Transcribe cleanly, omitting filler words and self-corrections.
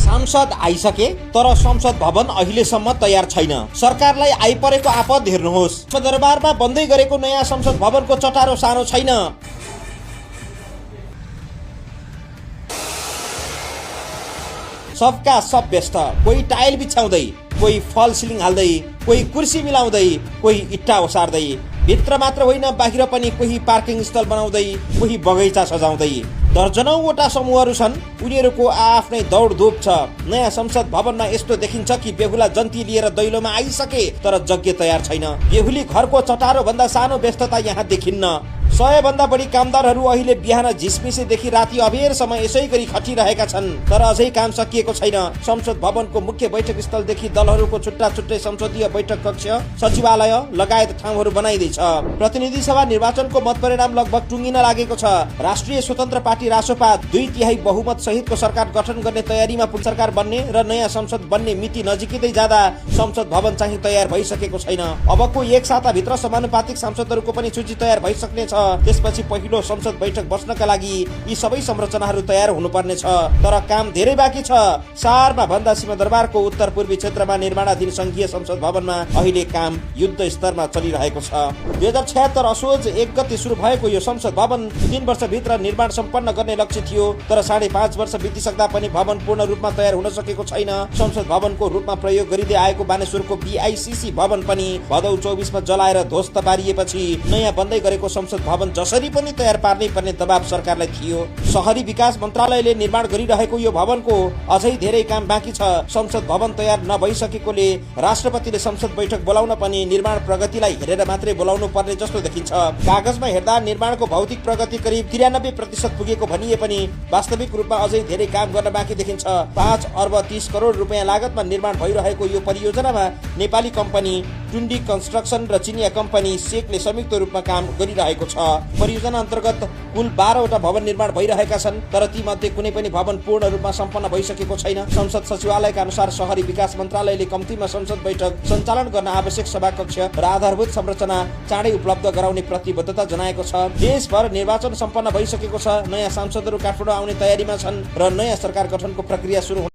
सांसद आइसके तर संसद भवन अहिलेसम्म तयार छैन। सरकारलाई आइपरेको आपद हेर्नुहोस्। दरबारमा बन्दै गरेको नयाँ संसद भवनको चटारो सानो छैन। सबका सब व्यस्त, कोही टाइल बिछाउँदै, कोही फल सिलिङ हाल्दै, कोही कुर्सी मिलाउँदै, कोही इट्टा ओसार्दै। भित्र मात्र होइन बाहिर पनि कोही पार्किङ स्थल बनाउँदै, कोही बगैँचा सजाउँदै। दर्जनौवटा समूहहरू छन्, उनीहरूको आफ्नै दौडधुप छ। नयाँ संसद भवनमा यस्तो देखिन्छ कि बेहुला जन्ती लिएर दैलोमा आइसके तर यज्ञ तयार छैन। बेहुली घरको चटारो भन्दा सानो व्यस्तता यहाँ देखिन्न। 100 भन्दा बढी कामदारहरू अहिले बिहान झिसमिसेदेखि राति अबेरसम्म यसै गरी खटिरहेका छन्, तर अझै काम सकिएको छैन। संसद भवनको मुख्य बैठक स्थलदेखि दलहरूको छुट्टा छुट्टै संसदीय बैठक कक्ष, सचिवालय लगायत ठाउँहरू बनाइँदैछ। प्रतिनिधि सभा निर्वाचनको मतपरिणाम लगभग टुङ्गिन लागेको छ। राष्ट्रिय स्वतन्त्र पार्टी रासोपा 2/3 बहुमत सहितको सरकार गठन गर्ने तयारीमा सरकार बन्ने र नयाँ संसद बन्ने मिति नजिकै जाँदा संसद भवन चाहिँ तयार भइसकेको छैन। अबको एक साताभित्र समानुपातिक सांसदहरूको पनि सूची तयार भइसक्ने छ। त्यसपछि पहिलो संसद बैठक बस्नका लागि यी सबै संरचनाहरू तयार हुनुपर्ने छ, तर काम धेरै बाँकी छ। शहरमा भन्दा सिंहदरबारको उत्तर पूर्वी क्षेत्रमा निर्माणाधीन संघीय संसद भवनमा अहिले काम युद्ध स्तरमा चलिरहेको छ। 2076 असोज 1 गते सुरु भएको यो संसद भवन 3 वर्षभित्र निर्माण सम्पन्न गर्ने लक्ष्य थियो, तर 5.5 वर्ष बितिसक्दा पनि भवन पूर्ण रूपमा तयार हुन सकेको छैन। संसद भवनको रूपमा प्रयोग गरिँदै आएको बानेश्वरको BICC भवन पनि भदौ 24 मा जलाएर ध्वस्त पारिएपछि नयाँ बन्दै गरेको संसद भवन जसरी पनि तयार पार्नै पर्ने दबाव सरकारलाई थियो। शहरी विकास मन्त्रालयले निर्माण गरिरहेको यो भवनको अझै धेरै काम बाँकी छ। संसद भवन तयार नभइसकेकोले राष्ट्रपतिले संसद बैठक बोलाउन पनि निर्माण प्रगतिलाई हेरेर मात्रै बोलाउनु पर्ने जस्तो देखिन्छ। कागजमा हेर्दा निर्माणको भौतिक प्रगति करिब 93% पुगेको भनिए पनि वास्तविक रूपमा अझै धेरै काम गर्न बाँकी देखिन्छ। 5 अर्ब 30 करोड रुपियाँ लागतमा निर्माण भइरहेको यो परियोजनामा नेपाली कम्पनी टुन्डी कन्स्ट्रक्सन र चिनिया कम्पनी सेकले संयुक्त रूपमा काम गरिरहेको छ। परियोजना अन्तर्गत कुल 12 वटा भवन निर्माण भइरहेका छन्, तर ती मध्ये कुनै पनि भवन पूर्ण रूपमा सम्पन्न भइसकेको छैन। संसद सचिवालयका अनुसार शहरी विकास मन्त्रालयले कम्तीमा संसद बैठक सञ्चालन गर्न आवश्यक सभाकक्ष र आधारभूत संरचना चाँडै उपलब्ध गराउने प्रतिबद्धता जनाएको छ। देशभर निर्वाचन सम्पन्न भइसकेको छ। नयाँ सांसदहरू काठमाडौँ आउने तयारीमा छन् र नयाँ सरकार गठनको प्रक्रिया सुरु